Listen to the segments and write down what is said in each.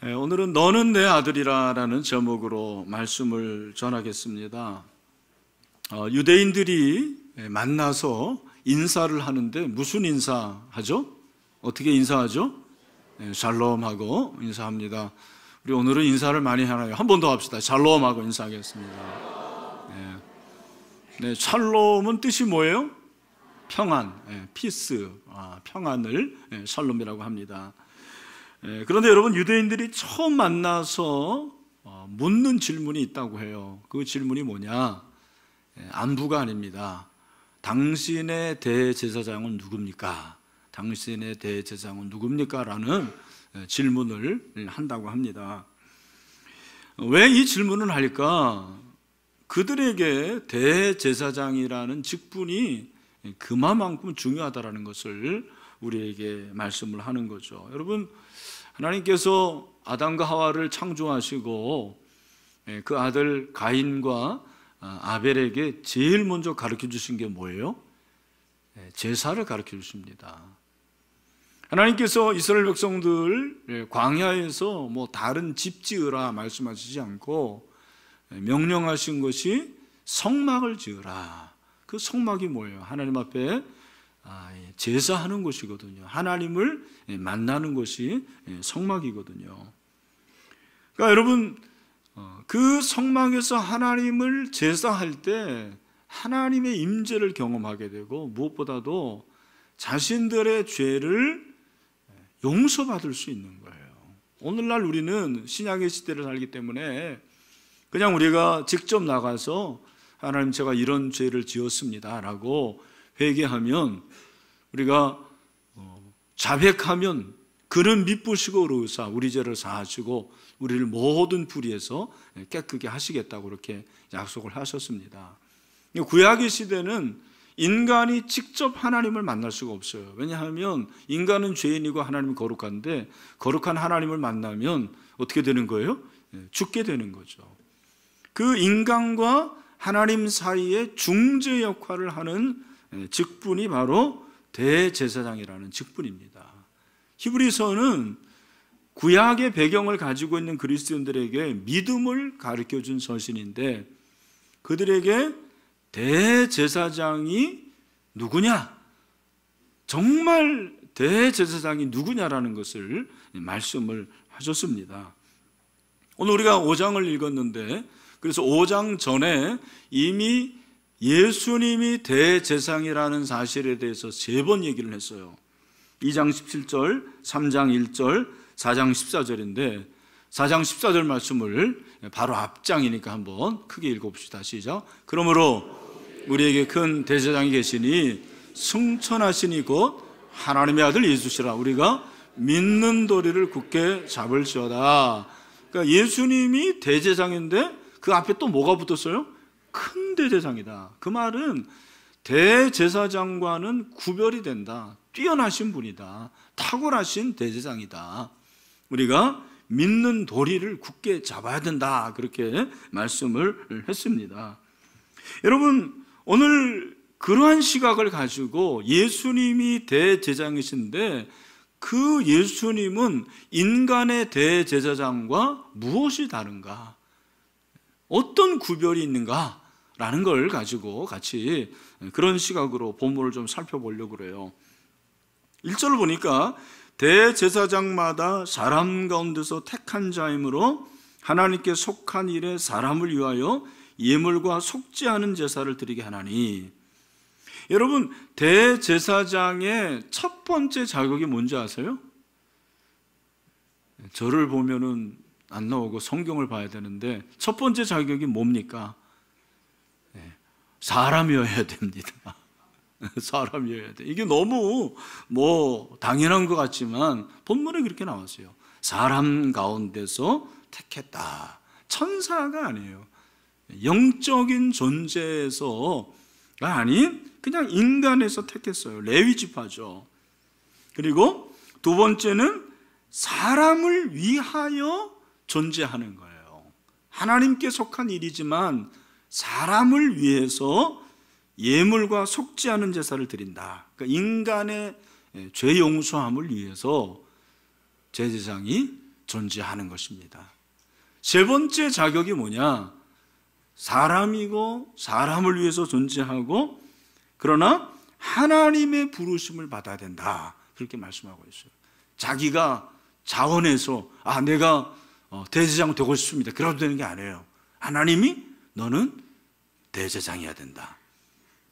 오늘은 너는 내 아들이라 라는 제목으로 말씀을 전하겠습니다. 유대인들이 만나서 인사를 하는데 무슨 인사하죠? 어떻게 인사하죠? 샬롬하고 인사합니다. 우리 오늘은 인사를 많이 하나요? 한 번 더 합시다. 샬롬하고 인사하겠습니다. 네, 샬롬은 뜻이 뭐예요? 평안, 피스, 평안을 샬롬이라고 합니다. 그런데 여러분, 유대인들이 처음 만나서 묻는 질문이 있다고 해요. 그 질문이 뭐냐? 안부가 아닙니다. 당신의 대제사장은 누굽니까? 당신의 대제사장은 누굽니까? 라는 질문을 한다고 합니다. 왜 이 질문을 할까? 그들에게 대제사장이라는 직분이 그만큼 중요하다는 것을 우리에게 말씀을 하는 거죠. 여러분, 하나님께서 아담과 하와를 창조하시고 그 아들 가인과 아벨에게 제일 먼저 가르쳐 주신 게 뭐예요? 제사를 가르쳐 주십니다. 하나님께서 이스라엘 백성들 광야에서 다른 집 지으라 말씀하시지 않고 명령하신 것이 성막을 지으라. 그 성막이 뭐예요? 하나님 앞에 제사하는 곳이거든요. 하나님을 만나는 곳이 성막이거든요. 그러니까 여러분, 그 성막에서 하나님을 제사할 때 하나님의 임재를 경험하게 되고, 무엇보다도 자신들의 죄를 용서받을 수 있는 거예요. 오늘날 우리는 신약의 시대를 살기 때문에 그냥 우리가 직접 나가서 하나님, 제가 이런 죄를 지었습니다 라고 회개하면, 우리가 자백하면 그는 미쁘시고 의로우사 우리 죄를 사하시고 우리를 모든 불의에서 깨끗게 하시겠다고 그렇게 약속을 하셨습니다. 구약의 시대는 인간이 직접 하나님을 만날 수가 없어요. 왜냐하면 인간은 죄인이고 하나님은 거룩한데, 거룩한 하나님을 만나면 어떻게 되는 거예요? 죽게 되는 거죠. 그 인간과 하나님 사이에 중재 역할을 하는 직분이 바로 대제사장이라는 직분입니다. 히브리서는 구약의 배경을 가지고 있는 그리스도인들에게 믿음을 가르쳐준 서신인데, 그들에게 대제사장이 누구냐, 정말 대제사장이 누구냐라는 것을 말씀을 하셨습니다. 오늘 우리가 5장을 읽었는데, 그래서 5장 전에 이미 예수님이 대제사장이라는 사실에 대해서 3번 얘기를 했어요. 2장 17절, 3장 1절, 4장 14절인데 4장 14절 말씀을 바로 앞장이니까 한번 크게 읽어봅시다. 시작. 그러므로 우리에게 큰 대제사장이 계시니 승천하시니 곧 하나님의 아들 예수시라. 우리가 믿는 도리를 굳게 잡을지어다. 그러니까 예수님이 대제사장인데 그 앞에 또 뭐가 붙었어요? 큰 대제사장이다. 그 말은 대제사장과는 구별이 된다. 뛰어나신 분이다. 탁월하신 대제사장이다. 우리가 믿는 도리를 굳게 잡아야 된다. 그렇게 말씀을 했습니다. 여러분, 오늘 그러한 시각을 가지고 예수님이 대제사장이신데, 그 예수님은 인간의 대제사장과 무엇이 다른가? 어떤 구별이 있는가라는 걸 가지고 같이 그런 시각으로 본문을 좀 살펴보려고 그래요. 1절을 보니까 대제사장마다 사람 가운데서 택한 자이므로 하나님께 속한 일에 사람을 위하여 예물과 속지 않은 제사를 드리게 하나니. 여러분, 대제사장의 첫 번째 자격이 뭔지 아세요? 저를 보면은 안 나오고 성경을 봐야 되는데, 첫 번째 자격이 뭡니까? 사람이어야 됩니다. 사람이어야 돼. 이게 너무 당연한 것 같지만 본문에 그렇게 나왔어요. 사람 가운데서 택했다. 천사가 아니에요. 영적인 존재에서가 아닌 그냥 인간에서 택했어요. 레위 지파죠. 그리고 두 번째는 사람을 위하여 존재하는 거예요. 하나님께 속한 일이지만 사람을 위해서 예물과 속지 않은 제사를 드린다. 그러니까 인간의 죄 용서함을 위해서 제사장이 존재하는 것입니다. 세 번째 자격이 뭐냐? 사람이고 사람을 위해서 존재하고 그러나 하나님의 부르심을 받아야 된다. 그렇게 말씀하고 있어요. 자기가 자원해서 내가 대제사장 되고 싶습니다. 그래도 되는 게 아니에요. 하나님이 너는 대제사장이어야 된다.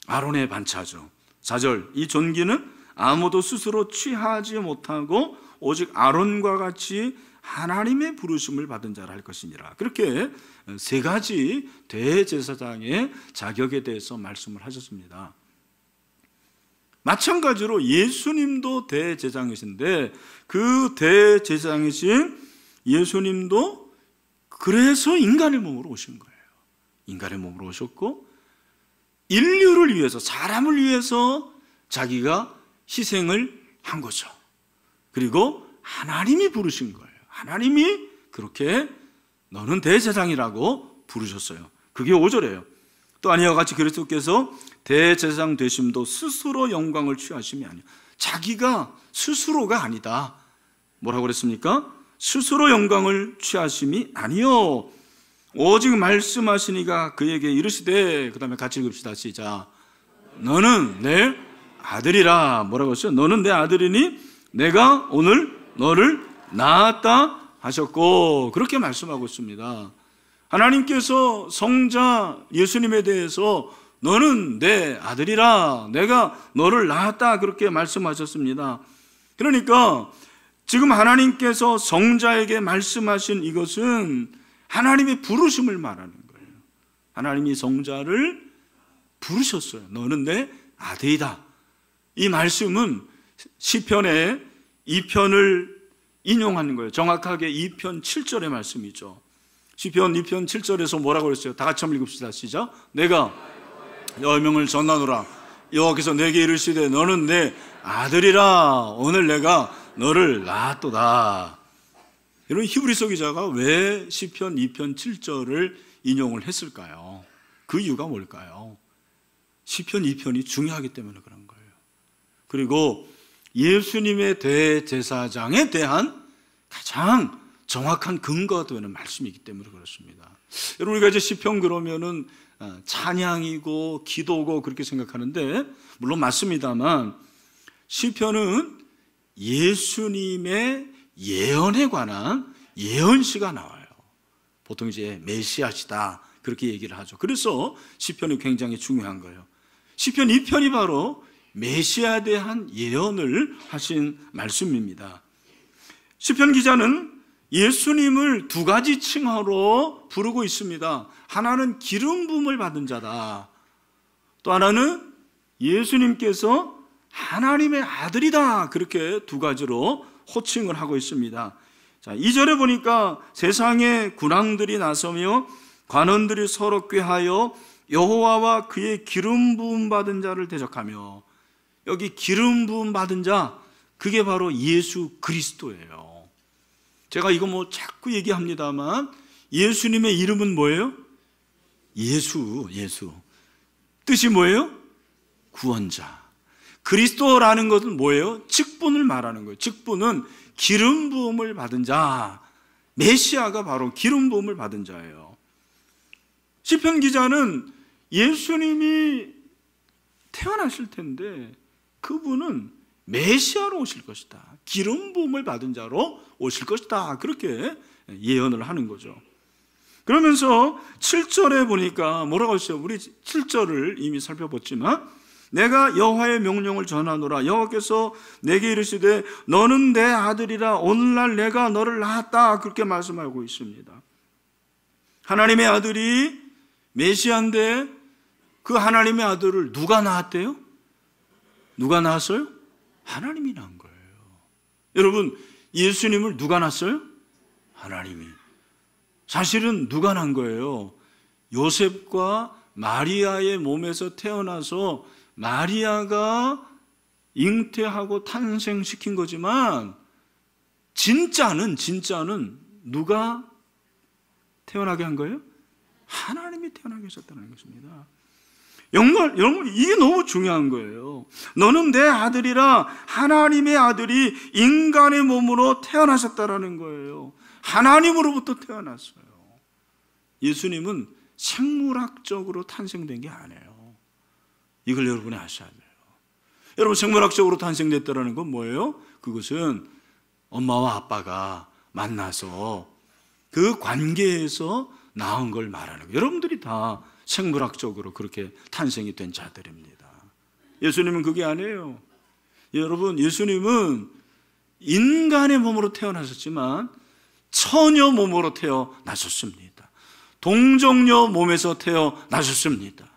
아론의 반차죠. 4절, 이 존귀는 아무도 스스로 취하지 못하고 오직 아론과 같이 하나님의 부르심을 받은 자라 할 것이니라. 그렇게 세 가지 대제사장의 자격에 대해서 말씀을 하셨습니다. 마찬가지로 예수님도 대제사장이신데 그 대제사장이신 예수님도 그래서 인간의 몸으로 오신 거예요. 인간의 몸으로 오셨고 인류를 위해서, 사람을 위해서 자기가 희생을 한 거죠. 그리고 하나님이 부르신 거예요. 하나님이 그렇게 너는 대제사장이라고 부르셨어요. 그게 5절이에요. 또 아니와 같이 그리스도께서 대제사장 되심도 스스로 영광을 취하심이 아니요. 자기가 스스로가 아니다. 뭐라고 그랬습니까? 스스로 영광을 취하심이 아니요. 오직 말씀하시니가 그에게 이르시되, 그 다음에 같이 읽읍시다. 시작. 너는 내 아들이라. 뭐라고 했어요? 너는 내 아들이니 내가 오늘 너를 낳았다 하셨고, 그렇게 말씀하고 있습니다. 하나님께서 성자 예수님에 대해서 너는 내 아들이라, 내가 너를 낳았다, 그렇게 말씀하셨습니다. 그러니까 지금 하나님께서 성자에게 말씀하신 이것은 하나님의 부르심을 말하는 거예요. 하나님이 성자를 부르셨어요. 너는 내 아들이다. 이 말씀은 시편의 2편을 인용하는 거예요. 정확하게 2편 7절의 말씀이죠. 시편 2편 7절에서 뭐라고 그랬어요? 다 같이 한번 읽읍시다. 시작. 내가 여호와의 명을 전하노라. 여호와께서 내게 이르시되 너는 내 아들이라. 오늘 내가 너를 낳았도다. 여러분, 히브리서 기자가 왜 시편 2편 7절을 인용을 했을까요? 그 이유가 뭘까요? 시편 2편이 중요하기 때문에 그런 거예요. 그리고 예수님의 대제사장에 대한 가장 정확한 근거가 되는 말씀이기 때문에 그렇습니다. 여러분, 우리가 이제 시편 그러면은 찬양이고 기도고 그렇게 생각하는데, 물론 맞습니다만 시편은 예수님의 예언에 관한 예언시가 나와요. 보통 이제 메시아시다 그렇게 얘기를 하죠. 그래서 시편이 굉장히 중요한 거예요. 시편 2편이 바로 메시아에 대한 예언을 하신 말씀입니다. 시편 기자는 예수님을 두 가지 칭호로 부르고 있습니다. 하나는 기름 부음을 받은 자다. 또 하나는 예수님께서 하나님의 아들이다. 그렇게 두 가지로 호칭을 하고 있습니다. 자, 2절에 보니까 세상의 군왕들이 나서며 관원들이 서로 꾀하여 여호와와 그의 기름 부음 받은 자를 대적하며, 여기 기름 부음 받은 자, 그게 바로 예수 그리스도예요. 제가 이거 자꾸 얘기합니다만 예수님의 이름은 뭐예요? 예수. 뜻이 뭐예요? 구원자. 그리스도라는 것은 뭐예요? 직분을 말하는 거예요. 직분은 기름 부음을 받은 자. 메시아가 바로 기름 부음을 받은 자예요. 시편 기자는 예수님이 태어나실 텐데 그분은 메시아로 오실 것이다. 기름 부음을 받은 자로 오실 것이다. 그렇게 예언을 하는 거죠. 그러면서 7절에 보니까 뭐라고 했어요? 우리 7절을 이미 살펴봤지만, 내가 여호와의 명령을 전하노라. 여호와께서 내게 이르시되 너는 내 아들이라. 오늘날 내가 너를 낳았다. 그렇게 말씀하고 있습니다. 하나님의 아들이 메시아인데 그 하나님의 아들을 누가 낳았대요? 누가 낳았어요? 하나님이 낳은 거예요. 여러분, 예수님을 누가 낳았어요? 하나님이. 사실은 누가 낳은 거예요? 요셉과 마리아의 몸에서 태어나서 마리아가 잉태하고 탄생시킨 거지만, 진짜는 누가 태어나게 한 거예요? 하나님이 태어나게 하셨다는 것입니다. 여러분, 이게 너무 중요한 거예요. 너는 내 아들이라. 하나님의 아들이 인간의 몸으로 태어나셨다라는 거예요. 하나님으로부터 태어났어요. 예수님은 생물학적으로 탄생된 게 아니에요. 이걸 여러분이 아셔야 돼요. 여러분, 생물학적으로 탄생됐다는 건 뭐예요? 그것은 엄마와 아빠가 만나서 그 관계에서 낳은 걸 말하는 거예요. 여러분들이 다 생물학적으로 그렇게 탄생이 된 자들입니다. 예수님은 그게 아니에요. 여러분, 예수님은 인간의 몸으로 태어나셨지만 처녀 몸으로 태어나셨습니다. 동정녀 몸에서 태어나셨습니다.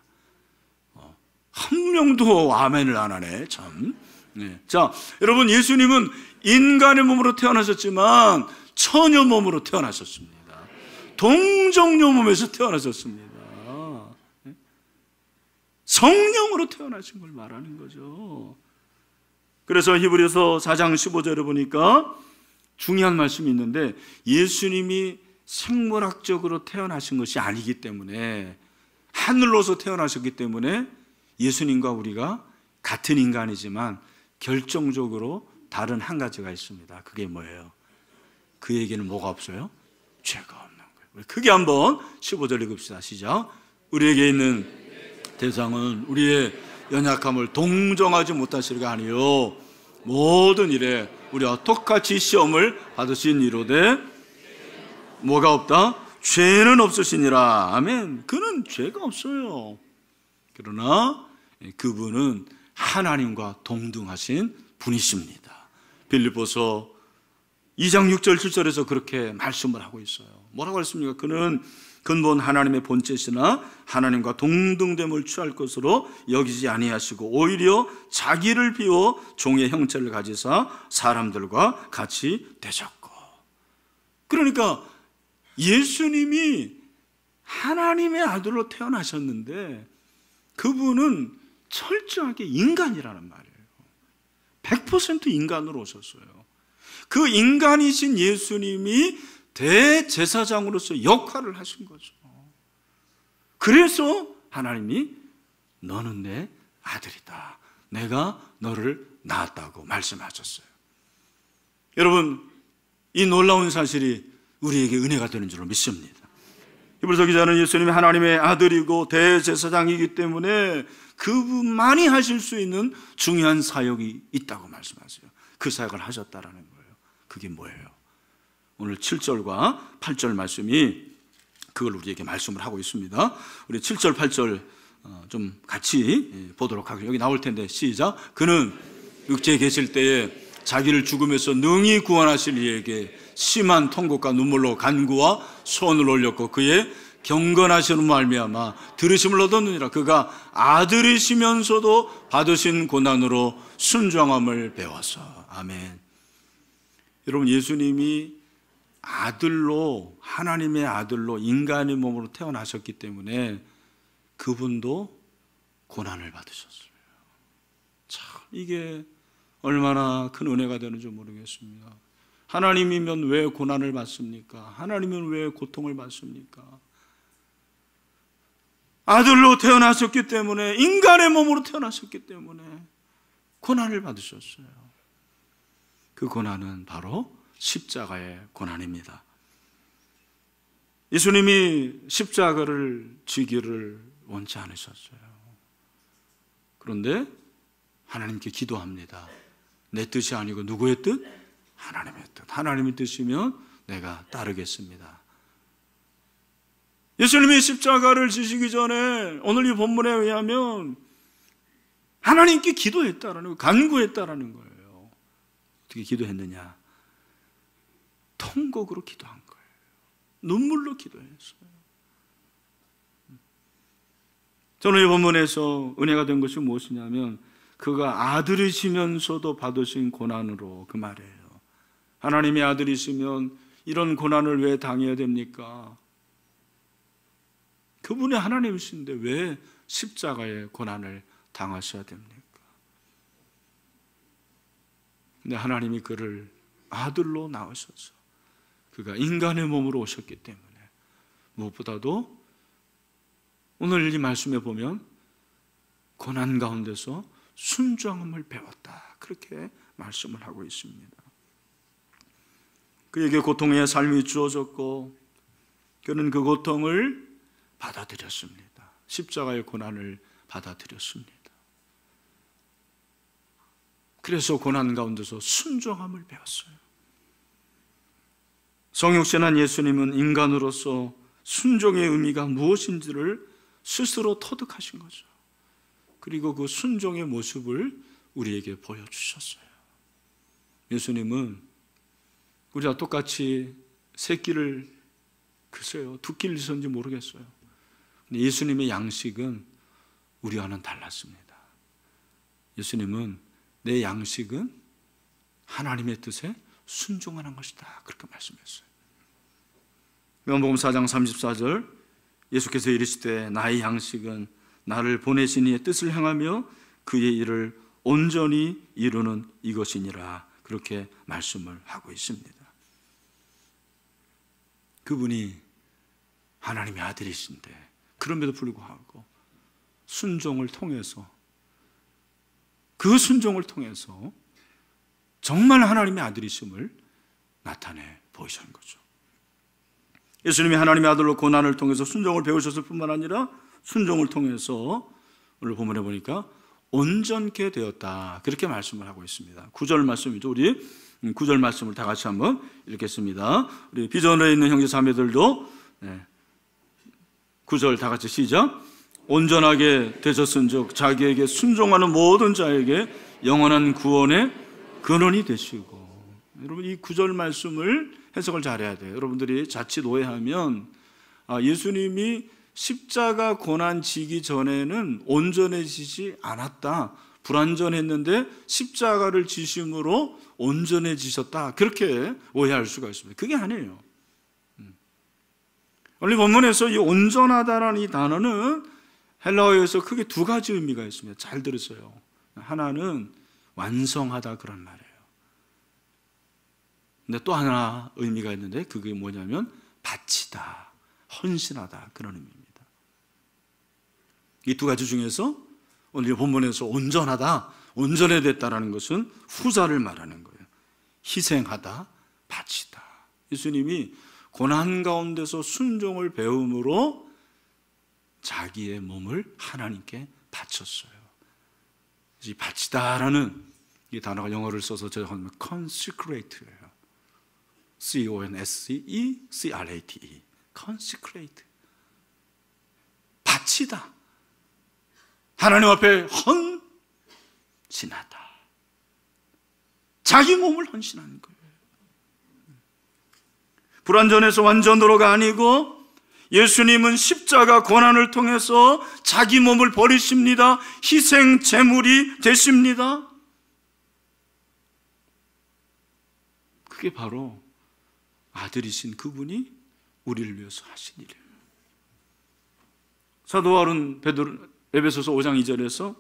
한 명도 아멘을 안 하네, 참. 네. 자, 여러분, 예수님은 인간의 몸으로 태어나셨지만 처녀 몸으로 태어나셨습니다. 동정녀 몸에서 태어나셨습니다. 성령으로 태어나신 걸 말하는 거죠. 그래서 히브리서 4장 15절에 보니까 중요한 말씀이 있는데, 예수님이 생물학적으로 태어나신 것이 아니기 때문에, 하늘로서 태어나셨기 때문에 예수님과 우리가 같은 인간이지만 결정적으로 다른 한 가지가 있습니다. 그게 뭐예요? 그에게는 뭐가 없어요? 죄가 없는 거예요. 크게 한번 15절 읽읍시다. 시작. 우리에게 있는 대상은 우리의 연약함을 동정하지 못하시리가 아니요 모든 일에 우리와 똑같이 시험을 받으신 이로되 뭐가 없다? 죄는 없으시니라. 아멘. 그는 죄가 없어요. 그러나 그분은 하나님과 동등하신 분이십니다. 빌립보서 2장 6절 7절에서 그렇게 말씀을 하고 있어요. 뭐라고 했습니까? 그는 근본 하나님의 본체시나 하나님과 동등됨을 취할 것으로 여기지 아니하시고 오히려 자기를 비워 종의 형체를 가지사 사람들과 같이 되셨고. 그러니까 예수님이 하나님의 아들로 태어나셨는데 그분은 철저하게 인간이라는 말이에요. 100% 인간으로 오셨어요. 그 인간이신 예수님이 대제사장으로서 역할을 하신 거죠. 그래서 하나님이 너는 내 아들이다. 내가 너를 낳았다고 말씀하셨어요. 여러분, 이 놀라운 사실이 우리에게 은혜가 되는 줄로 믿습니다. 히브리서 기자는 예수님이 하나님의 아들이고 대제사장이기 때문에 그분만이 하실 수 있는 중요한 사역이 있다고 말씀하세요. 그 사역을 하셨다라는 거예요. 그게 뭐예요? 오늘 7절과 8절 말씀이 그걸 우리에게 말씀을 하고 있습니다. 우리 7절, 8절 좀 같이 보도록 하겠습니다. 여기 나올 텐데 시작. 그는 육체에 계실 때에 자기를 죽음에서 능히 구원하실 이에게 심한 통곡과 눈물로 간구와 소원을 올렸고 그의 경건하시는 말미암아 들으심을 얻었느니라. 그가 아들이시면서도 받으신 고난으로 순종함을 배워서. 아멘. 여러분, 예수님이 아들로, 하나님의 아들로 인간의 몸으로 태어나셨기 때문에 그분도 고난을 받으셨어요. 참, 이게 얼마나 큰 은혜가 되는지 모르겠습니다. 하나님이면 왜 고난을 받습니까? 하나님은 왜 고통을 받습니까? 아들로 태어나셨기 때문에, 인간의 몸으로 태어나셨기 때문에 고난을 받으셨어요. 그 고난은 바로 십자가의 고난입니다. 예수님이 십자가를 지기를 원치 않으셨어요. 그런데 하나님께 기도합니다. 내 뜻이 아니고 누구의 뜻? 하나님의 뜻. 하나님의 뜻이면 내가 따르겠습니다. 예수님이 십자가를 지시기 전에 오늘 이 본문에 의하면 하나님께 기도했다라는 거예요. 간구했다라는 거예요. 어떻게 기도했느냐? 통곡으로 기도한 거예요. 눈물로 기도했어요. 저는 이 본문에서 은혜가 된 것이 무엇이냐면 그가 아들이시면서도 받으신 고난으로, 그 말이에요. 하나님의 아들이시면 이런 고난을 왜 당해야 됩니까? 그분이 하나님이신데 왜 십자가의 고난을 당하셔야 됩니까? 근데 하나님이 그를 아들로 낳으셔서 그가 인간의 몸으로 오셨기 때문에 무엇보다도 오늘 이 말씀에 보면 고난 가운데서 순종함을 배웠다, 그렇게 말씀을 하고 있습니다. 그에게 고통의 삶이 주어졌고 그는 그 고통을 받아들였습니다. 십자가의 고난을 받아들였습니다. 그래서 고난 가운데서 순종함을 배웠어요. 성육신한 예수님은 인간으로서 순종의 의미가 무엇인지를 스스로 터득하신 거죠. 그리고 그 순종의 모습을 우리에게 보여주셨어요. 예수님은 우리와 똑같이 새끼를 글쎄요, 두 끼를 드셨는지 모르겠어요. 근데 예수님의 양식은 우리와는 달랐습니다. 예수님은 내 양식은 하나님의 뜻에 순종하는 것이다, 그렇게 말씀했어요. 요한복음 4장 34절, 예수께서 이르시되 나의 양식은 나를 보내신 이의 뜻을 행하며 그의 일을 온전히 이루는 이것이니라, 그렇게 말씀을 하고 있습니다. 그분이 하나님의 아들이신데 그럼에도 불구하고 순종을 통해서, 그 순종을 통해서 정말 하나님의 아들이심을 나타내 보이시는 거죠. 예수님이 하나님의 아들로 고난을 통해서 순종을 배우셨을 뿐만 아니라 순종을 통해서 오늘 본문에 보니까 온전케 되었다, 그렇게 말씀을 하고 있습니다. 9절 말씀이죠. 우리 9절 말씀을 다 같이 한번 읽겠습니다. 우리 비전에 있는 형제 자매들도 9절 다 같이 시작. 온전하게 되셨은즉 자기에게 순종하는 모든 자에게 영원한 구원의 근원이 되시고. 여러분, 이 9절 말씀을 해석을 잘해야 돼요. 여러분들이 자칫 오해하면 예수님이 십자가 고난 지기 전에는 온전해지지 않았다, 불완전했는데 십자가를 지심으로 온전해지셨다, 그렇게 오해할 수가 있습니다. 그게 아니에요. 원래 본문에서 이 온전하다라는 이 단어는 헬라어에서 크게 두 가지 의미가 있습니다. 잘 들으세요. 하나는 완성하다, 그런 말이에요. 근데 또 하나 의미가 있는데 그게 뭐냐면 바치다, 헌신하다, 그런 의미입니다. 이 두 가지 중에서 오늘 본문에서 온전하다, 온전해졌다라는 것은 후자를 말하는 거예요. 희생하다, 바치다. 예수님이 고난 가운데서 순종을 배움으로 자기의 몸을 하나님께 바쳤어요. 이 바치다라는 이 단어가 영어를 써서 제가 하면 consecrate예요. C-O-N-S-E-C-R-A-T-E. consecrate. 바치다. 하나님 앞에 헌신하다. 자기 몸을 헌신하는 거예요. 불완전해서 완전으로가 아니고 예수님은 십자가 고난을 통해서 자기 몸을 버리십니다. 희생 제물이 되십니다. 그게 바로 아들이신 그분이 우리를 위해서 하신 일이에요. 사도 바울은 에베소서 5장 2절에서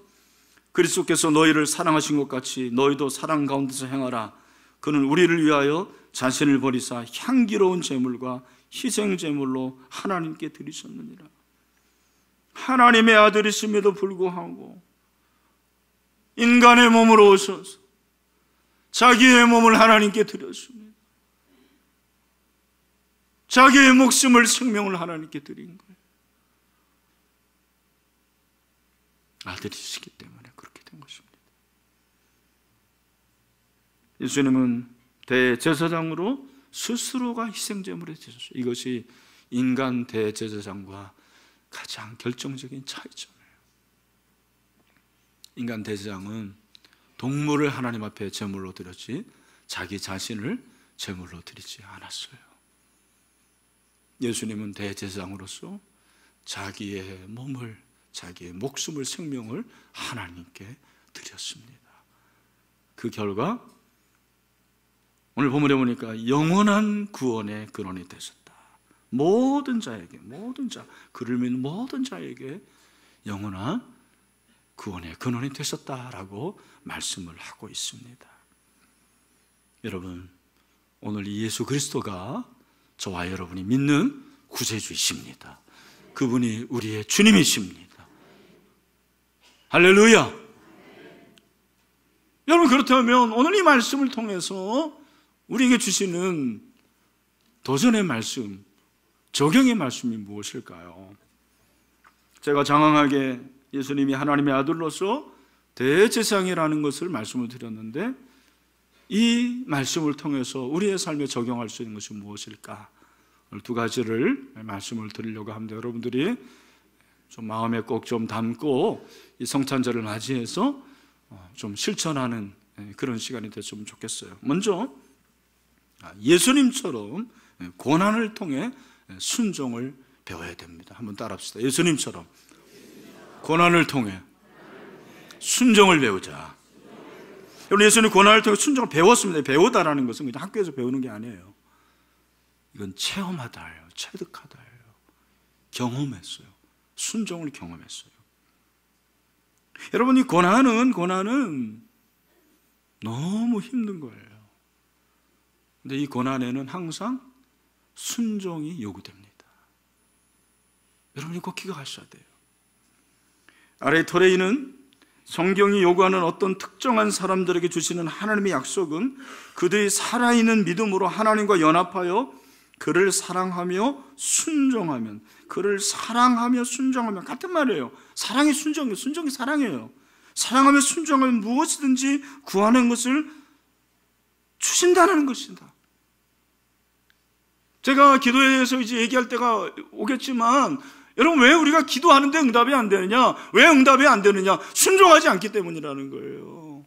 그리스도께서 너희를 사랑하신 것 같이 너희도 사랑 가운데서 행하라. 그는 우리를 위하여 자신을 버리사 향기로운 제물과 희생 제물로 하나님께 드리셨느니라. 하나님의 아들이심에도 불구하고 인간의 몸으로 오셔서 자기의 몸을 하나님께 드렸습니다. 자기의 목숨을, 생명을 하나님께 드린 거예요. 아들이시기 때문에 그렇게 된 것입니다. 예수님은 대제사장으로 스스로가 희생제물이 되셨어요. 이것이 인간 대제사장과 가장 결정적인 차이점이에요. 인간 대제사장은 동물을 하나님 앞에 제물로 드렸지 자기 자신을 제물로 드리지 않았어요. 예수님은 대제사장으로서 자기의 몸을, 자기의 목숨을, 생명을 하나님께 드렸습니다. 그 결과 오늘 본문에 보니까 영원한 구원의 근원이 되셨다. 모든 자에게, 모든 자, 그를 믿는 모든 자에게 영원한 구원의 근원이 되셨다라고 말씀을 하고 있습니다. 여러분, 오늘 이 예수 그리스도가 저와 여러분이 믿는 구세주이십니다. 그분이 우리의 주님이십니다. 할렐루야. 여러분, 그렇다면 오늘 이 말씀을 통해서 우리에게 주시는 도전의 말씀, 적용의 말씀이 무엇일까요? 제가 장황하게 예수님이 하나님의 아들로서 대제사장이라는 것을 말씀을 드렸는데, 이 말씀을 통해서 우리의 삶에 적용할 수 있는 것이 무엇일까? 오늘 두 가지를 말씀을 드리려고 합니다. 여러분들이 좀 마음에 꼭 좀 담고 이 성찬절을 맞이해서 좀 실천하는 그런 시간이 됐으면 좋겠어요. 먼저 예수님처럼 고난을 통해 순종을 배워야 됩니다. 한번 따라합시다. 예수님처럼 고난을 통해 순종을 배우자. 여러분, 예수님 고난을 통해 순종을 배웠습니다. 배우다라는 것은 그냥 학교에서 배우는 게 아니에요. 이건 체험하다예요. 체득하다예요. 경험했어요. 순종을 경험했어요. 여러분, 이 고난은 너무 힘든 거예요. 근데 이 고난에는 항상 순종이 요구됩니다. 여러분이 꼭 기억하셔야 돼요. 아래 토레이는 성경이 요구하는 어떤 특정한 사람들에게 주시는 하나님의 약속은 그들이 살아있는 믿음으로 하나님과 연합하여 그를 사랑하며 순종하면, 그를 사랑하며 순종하면 같은 말이에요. 사랑이 순종이에요. 순종이 사랑이에요. 사랑하며 순종하면 무엇이든지 구하는 것을 주신다는 것이다. 제가 기도에 대해서 이제 얘기할 때가 오겠지만, 여러분, 왜 우리가 기도하는데 응답이 안 되느냐? 왜 응답이 안 되느냐? 순종하지 않기 때문이라는 거예요.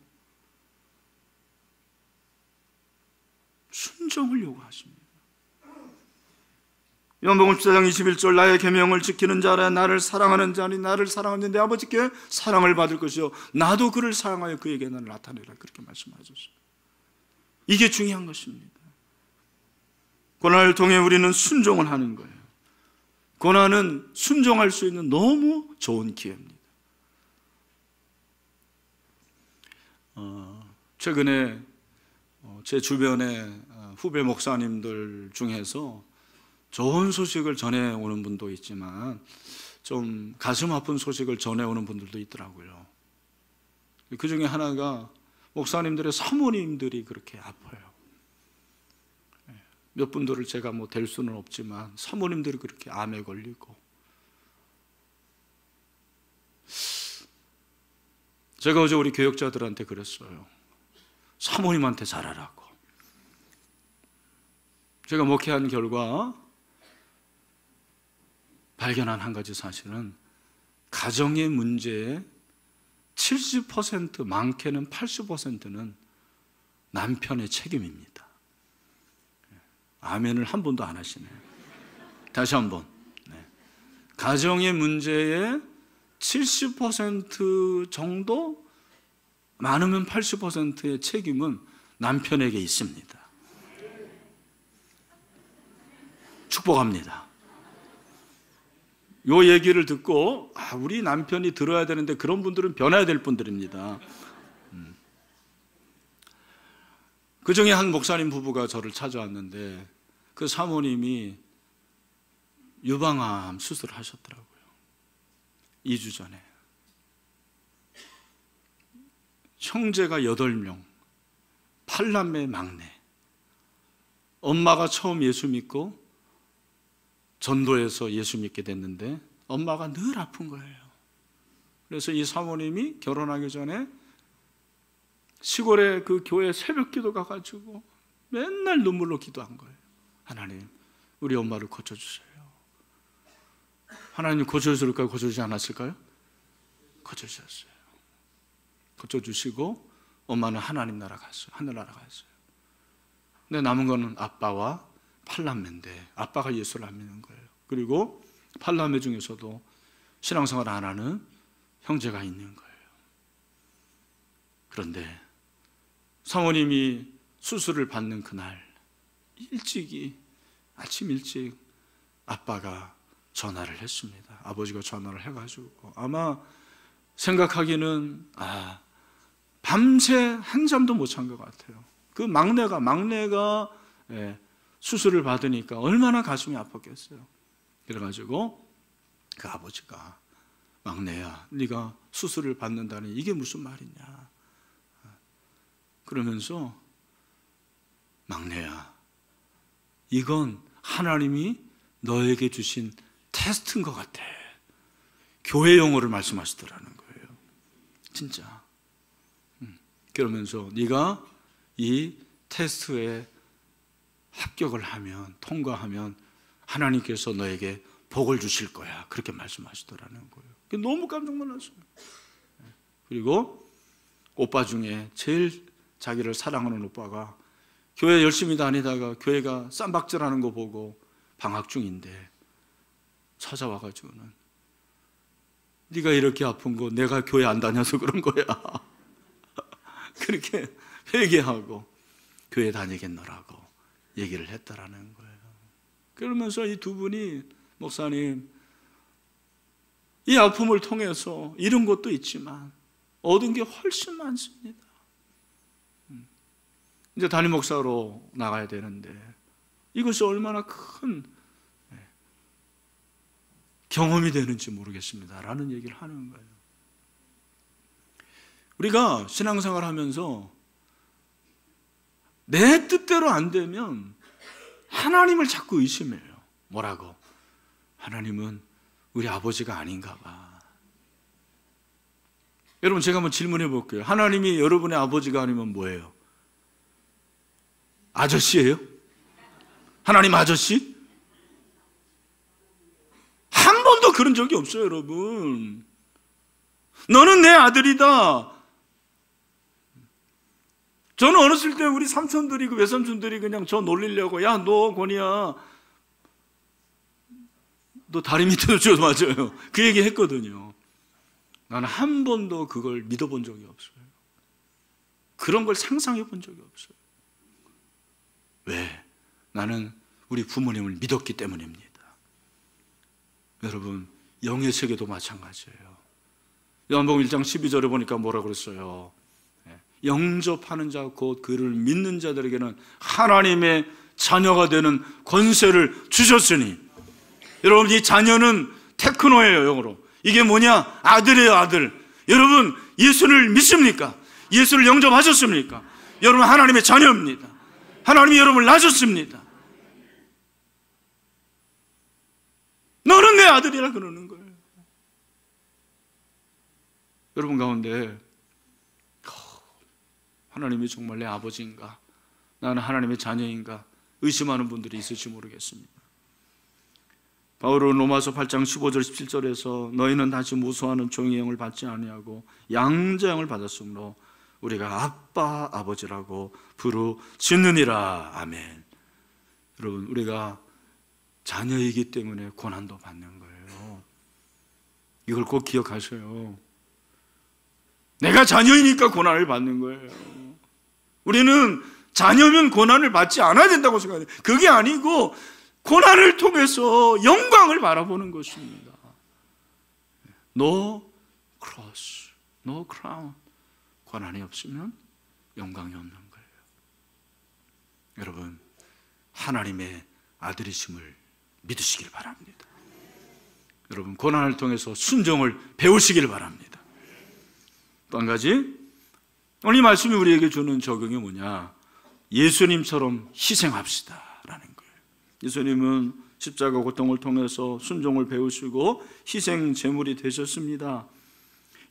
순종을 요구하십니다. 요한복음 14장 21절, 나의 계명을 지키는 자라 나를 사랑하는 자니 나를 사랑하는 내 아버지께 사랑을 받을 것이요 나도 그를 사랑하여 그에게 나를 나타내라, 그렇게 말씀하셨어요. 이게 중요한 것입니다. 고난을 통해 우리는 순종을 하는 거예요. 고난은 순종할 수 있는 너무 좋은 기회입니다. 최근에 제 주변에 후배 목사님들 중에서 좋은 소식을 전해오는 분도 있지만 좀 가슴 아픈 소식을 전해오는 분들도 있더라고요. 그 중에 하나가 목사님들의 사모님들이 그렇게 아파요. 몇 분들을 제가 될 수는 없지만 사모님들이 그렇게 암에 걸리고, 제가 어제 우리 교역자들한테 그랬어요. 사모님한테 잘하라고. 제가 목회한 결과 발견한 한 가지 사실은 가정의 문제의 70%, 많게는 80%는 남편의 책임입니다. 아멘을 한 번도 안 하시네요. 다시 한번. 가정의 문제의 70% 정도, 많으면 80%의 책임은 남편에게 있습니다. 축복합니다. 요 얘기를 듣고 우리 남편이 들어야 되는데 그런 분들은 변해야 될 분들입니다. 그 중에 한 목사님 부부가 저를 찾아왔는데 그 사모님이 유방암 수술을 하셨더라고요. 2주 전에. 형제가 8명, 8남매 막내. 엄마가 처음 예수 믿고 전도해서 예수 믿게 됐는데 엄마가 늘 아픈 거예요. 그래서 이 사모님이 결혼하기 전에 시골에 그 교회 새벽 기도 가가지고 맨날 눈물로 기도한 거예요. 하나님, 우리 엄마를 고쳐주세요. 하나님 고쳐줄까요? 고쳐주지 않았을까요? 고쳐주셨어요. 고쳐주시고 엄마는 하나님 나라 갔어요. 하늘나라 갔어요. 근데 남은 거는 아빠와 8남매인데 아빠가 예수를 안 믿는 거예요. 그리고 8남매 중에서도 신앙생활 안 하는 형제가 있는 거예요. 그런데 사모님이 수술을 받는 그날 아침 일찍 아빠가 전화를 했습니다. 아버지가 전화를 해가지고 아마 생각하기는 밤새 한잠도 못 잔 것 같아요. 그 막내가 수술을 받으니까 얼마나 가슴이 아팠겠어요. 그래가지고 그 아버지가 막내야, 네가 수술을 받는다니 이게 무슨 말이냐 그러면서 막내야, 이건 하나님이 너에게 주신 테스트인 것 같아. 교회 용어를 말씀하시더라는 거예요. 진짜. 그러면서 네가 이 테스트에 합격을 하면, 통과하면 하나님께서 너에게 복을 주실 거야. 그렇게 말씀하시더라는 거예요. 너무 깜짝 놀랐어요. 그리고 오빠 중에 제일 자기를 사랑하는 오빠가 교회 열심히 다니다가 교회가 쌈박질하는 거 보고 방학 중인데 찾아와가지고는 네가 이렇게 아픈 거 내가 교회 안 다녀서 그런 거야. 그렇게 회개하고 교회 다니겠노라고 얘기를 했다라는 거예요. 그러면서 이 두 분이 목사님, 이 아픔을 통해서 잃은 것도 있지만 얻은 게 훨씬 많습니다. 이제 담임 목사로 나가야 되는데 이것이 얼마나 큰 경험이 되는지 모르겠습니다 라는 얘기를 하는 거예요. 우리가 신앙생활 하면서 내 뜻대로 안 되면 하나님을 자꾸 의심해요. 뭐라고? 하나님은 우리 아버지가 아닌가 봐. 여러분, 제가 한번 질문해 볼게요. 하나님이 여러분의 아버지가 아니면 뭐예요? 아저씨예요? 하나님 아저씨? 한 번도 그런 적이 없어요, 여러분. 너는 내 아들이다. 저는 어렸을 때 우리 삼촌들이, 그 외삼촌들이 그냥 저 놀리려고, 야, 너 권이야, 너 다리 밑에도 줘. 맞아요. 그 얘기 했거든요. 나는 한 번도 그걸 믿어본 적이 없어요. 그런 걸 상상해 본 적이 없어요. 왜? 나는 우리 부모님을 믿었기 때문입니다. 여러분, 영의 세계도 마찬가지예요. 요한복음 1장 12절에 보니까 뭐라고 그랬어요? 영접하는 자, 곧 그를 믿는 자들에게는 하나님의 자녀가 되는 권세를 주셨으니. 여러분, 이 자녀는 테크노예요, 영어로. 이게 뭐냐? 아들이에요, 아들. 여러분, 예수를 믿습니까? 예수를 영접하셨습니까? 여러분, 하나님의 자녀입니다. 하나님이 여러분을 낳으셨습니다. 너는 내 아들이라 그러는 거예요. 여러분 가운데 하나님이 정말 내 아버지인가? 나는 하나님의 자녀인가? 의심하는 분들이 있을지 모르겠습니다. 바울은 로마서 8장 15절 17절에서 너희는 다시 무수하는 종의 영을 받지 아니하고 양자 영을 받았으므로 우리가 아빠 아버지라고 부르짖느니라. 아멘. 여러분, 우리가 자녀이기 때문에 고난도 받는 거예요. 이걸 꼭 기억하세요. 내가 자녀이니까 고난을 받는 거예요. 우리는 자녀면 고난을 받지 않아야 된다고 생각해요. 그게 아니고 고난을 통해서 영광을 바라보는 것입니다. No cross, no crown. 고난이 없으면 영광이 없는 거예요. 여러분, 하나님의 아들이심을 믿으시길 바랍니다. 여러분, 고난을 통해서 순종을 배우시길 바랍니다. 또 한 가지, 오늘 이 말씀이 우리에게 주는 적용이 뭐냐? 예수님처럼 희생합시다 라는 거예요. 예수님은 십자가 고통을 통해서 순종을 배우시고 희생 제물이 되셨습니다.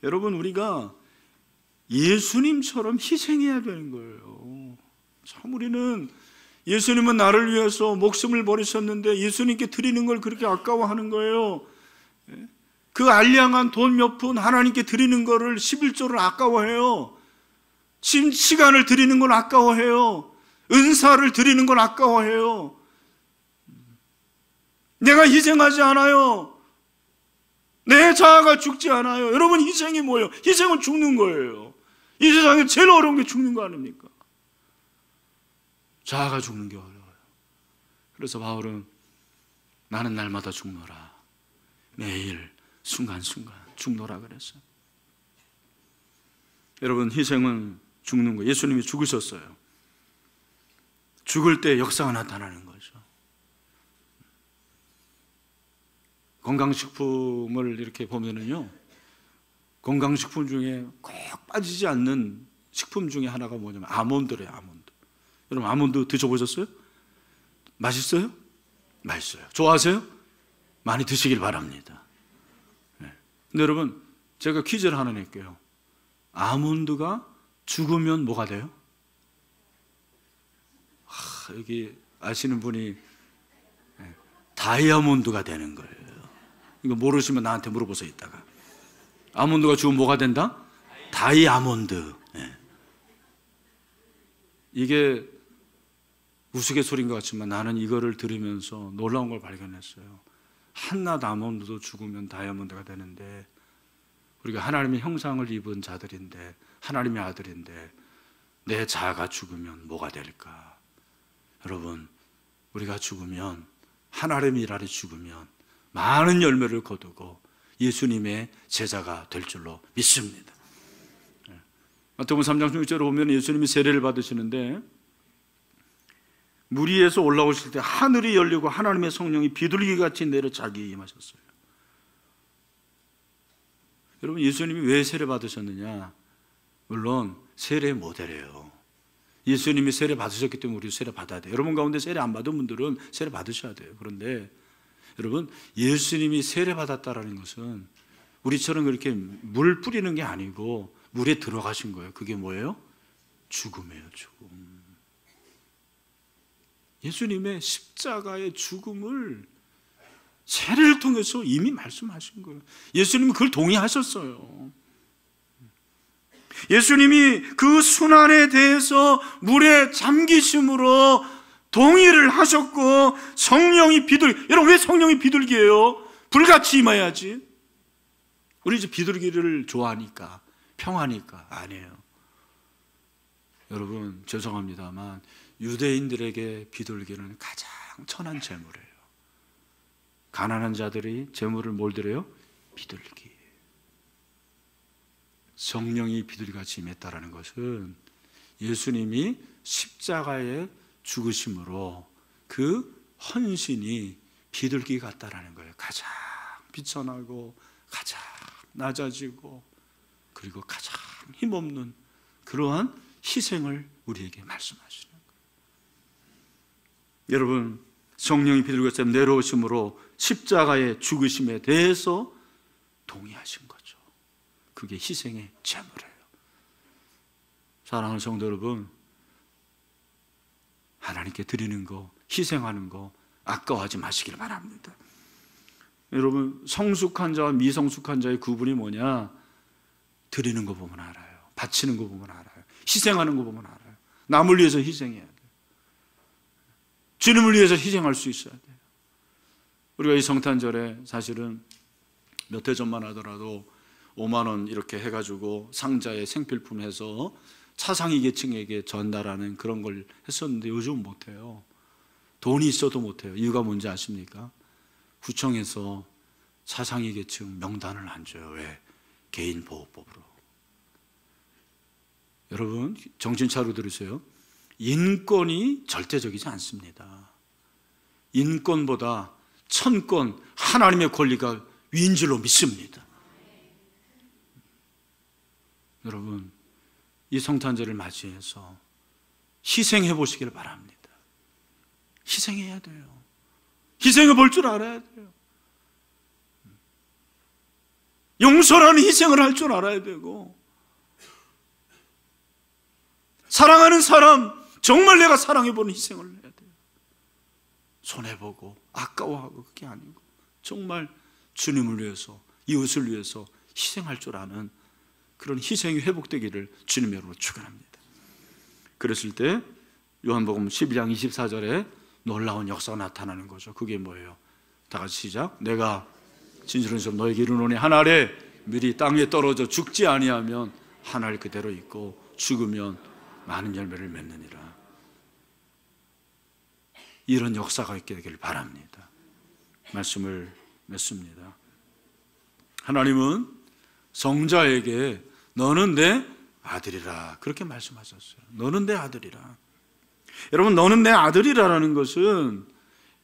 여러분, 우리가 예수님처럼 희생해야 되는 거예요. 참, 우리는 예수님은 나를 위해서 목숨을 버리셨는데 예수님께 드리는 걸 그렇게 아까워하는 거예요. 그 알량한 돈 몇 푼 하나님께 드리는 거를 11조를 아까워해요. 시간을 드리는 걸 아까워해요. 은사를 드리는 걸 아까워해요. 내가 희생하지 않아요. 내 자아가 죽지 않아요. 여러분, 희생이 뭐예요? 희생은 죽는 거예요. 이 세상에 제일 어려운 게 죽는 거 아닙니까? 자아가 죽는 게 어려워요. 그래서 바울은 나는 날마다 죽노라. 매일 순간순간 죽노라 그랬어요. 여러분, 희생은 죽는 거예요. 예수님이 죽으셨어요. 죽을 때 역사가 나타나는 거죠. 건강식품을 이렇게 보면은요, 건강식품 중에 꼭 빠지지 않는 식품 중에 하나가 뭐냐면 아몬드래요. 아몬드. 여러분, 아몬드 드셔보셨어요? 맛있어요? 맛있어요. 좋아하세요? 많이 드시길 바랍니다. 네. 근데 여러분, 제가 퀴즈를 하나 낼게요. 아몬드가 죽으면 뭐가 돼요? 여기 아시는 분이 다이아몬드가 되는 거예요. 이거 모르시면 나한테 물어보세요, 이따가. 아몬드가 죽으면 뭐가 된다? 다이아몬드. 네. 이게 우스갯소리인 것 같지만 나는 이거를 들으면서 놀라운 걸 발견했어요. 한낱 아몬드도 죽으면 다이아몬드가 되는데, 우리가 하나님의 형상을 입은 자들인데, 하나님의 아들인데 내 자아가 죽으면 뭐가 될까? 여러분, 우리가 죽으면, 하나님의 일 아래 죽으면 많은 열매를 거두고 예수님의 제자가 될 줄로 믿습니다. 마태복음 3장 16절에 보면 예수님이 세례를 받으시는데, 물 위에서 올라오실 때 하늘이 열리고 하나님의 성령이 비둘기같이 내려 자기에 임하셨어요. 여러분, 예수님이 왜 세례 받으셨느냐? 물론 세례의 모델이에요. 예수님이 세례 받으셨기 때문에 우리도 세례 받아야 돼요. 여러분 가운데 세례 안 받은 분들은 세례 받으셔야 돼요. 그런데 여러분, 예수님이 세례 받았다라는 것은 우리처럼 그렇게 물 뿌리는 게 아니고 물에 들어가신 거예요. 그게 뭐예요? 죽음이에요, 죽음. 예수님의 십자가의 죽음을 세례를 통해서 이미 말씀하신 거예요. 예수님이 그걸 동의하셨어요. 예수님이 그 순환에 대해서 물에 잠기심으로 동의를 하셨고, 성령이 비둘기. 여러분, 왜 성령이 비둘기예요? 불같이 임해야지. 우리 이제 비둘기를 좋아하니까, 평하니까. 아니에요. 여러분, 죄송합니다만 유대인들에게 비둘기는 가장 천한 재물이에요. 가난한 자들이 재물을 뭘 드려요? 비둘기. 성령이 비둘기같이 임했다라는 것은 예수님이 십자가에 죽으심으로 그 헌신이 비둘기 같다라는 거예요. 가장 비천하고 가장 낮아지고 그리고 가장 힘없는 그러한 희생을 우리에게 말씀하시는 거예요. 여러분, 성령이 비둘기같이 내려오심으로 십자가의 죽으심에 대해서 동의하신 거죠. 그게 희생의 제물이에요. 사랑하는 성도 여러분, 하나님께 드리는 거, 희생하는 거 아까워하지 마시길 바랍니다. 여러분, 성숙한 자와 미성숙한 자의 구분이 뭐냐? 드리는 거 보면 알아요. 바치는 거 보면 알아요. 희생하는 거 보면 알아요. 남을 위해서 희생해야 돼요. 주님을 위해서 희생할 수 있어야 돼요. 우리가 이 성탄절에 사실은 몇 해 전만 하더라도 5만 원 이렇게 해가지고 상자에 생필품 해서 차상위 계층에게 전달하는 그런 걸 했었는데 요즘은 못해요. 돈이 있어도 못해요. 이유가 뭔지 아십니까? 구청에서 차상위 계층 명단을 안 줘요. 왜? 개인보호법으로. 여러분, 정신 차리고 들으세요. 인권이 절대적이지 않습니다. 인권보다 천권, 하나님의 권리가 위인 줄로 믿습니다. 여러분, 이 성탄절을 맞이해서 희생해 보시길 바랍니다. 희생해야 돼요. 희생해 볼 줄 알아야 돼요. 용서라는 희생을 할 줄 알아야 되고, 사랑하는 사람, 정말 내가 사랑해보는 희생을 해야 돼요. 손해보고 아까워하고 그게 아니고 정말 주님을 위해서, 이웃을 위해서 희생할 줄 아는 그런 희생이 회복되기를 주님의 이름으로 축원합니다. 그랬을 때 요한복음 12장 24절에 놀라운 역사가 나타나는 거죠. 그게 뭐예요? 다 같이 시작. 내가 진실은 너에게 이르노니 한 알에 밀이 땅에 떨어져 죽지 아니하면 한 알 그대로 있고 죽으면 많은 열매를 맺느니라. 이런 역사가 있게 되기를 바랍니다. 말씀을 맺습니다. 하나님은 성자에게 너는 내 아들이라 그렇게 말씀하셨어요. 너는 내 아들이라. 여러분, 너는 내 아들이라는 것은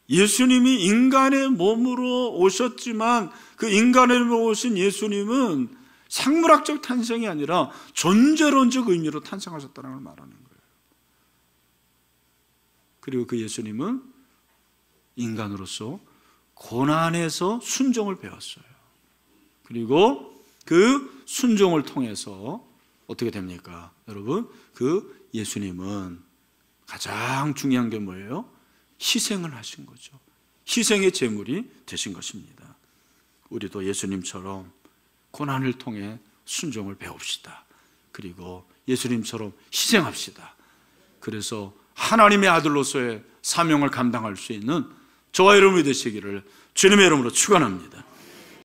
예수님이 인간의 몸으로 오셨지만 그 인간의 몸으로 오신 예수님은 생물학적 탄생이 아니라 존재론적 의미로 탄생하셨다는 걸 말하는 거예요. 그리고 그 예수님은 인간으로서 고난에서 순종을 배웠어요. 그리고 그 순종을 통해서 어떻게 됩니까? 여러분, 그 예수님은 가장 중요한 게 뭐예요? 희생을 하신 거죠. 희생의 제물이 되신 것입니다. 우리도 예수님처럼 고난을 통해 순종을 배웁시다. 그리고 예수님처럼 희생합시다. 그래서 하나님의 아들로서의 사명을 감당할 수 있는 저와 여러분이 되시기를 주님의 이름으로 축원합니다.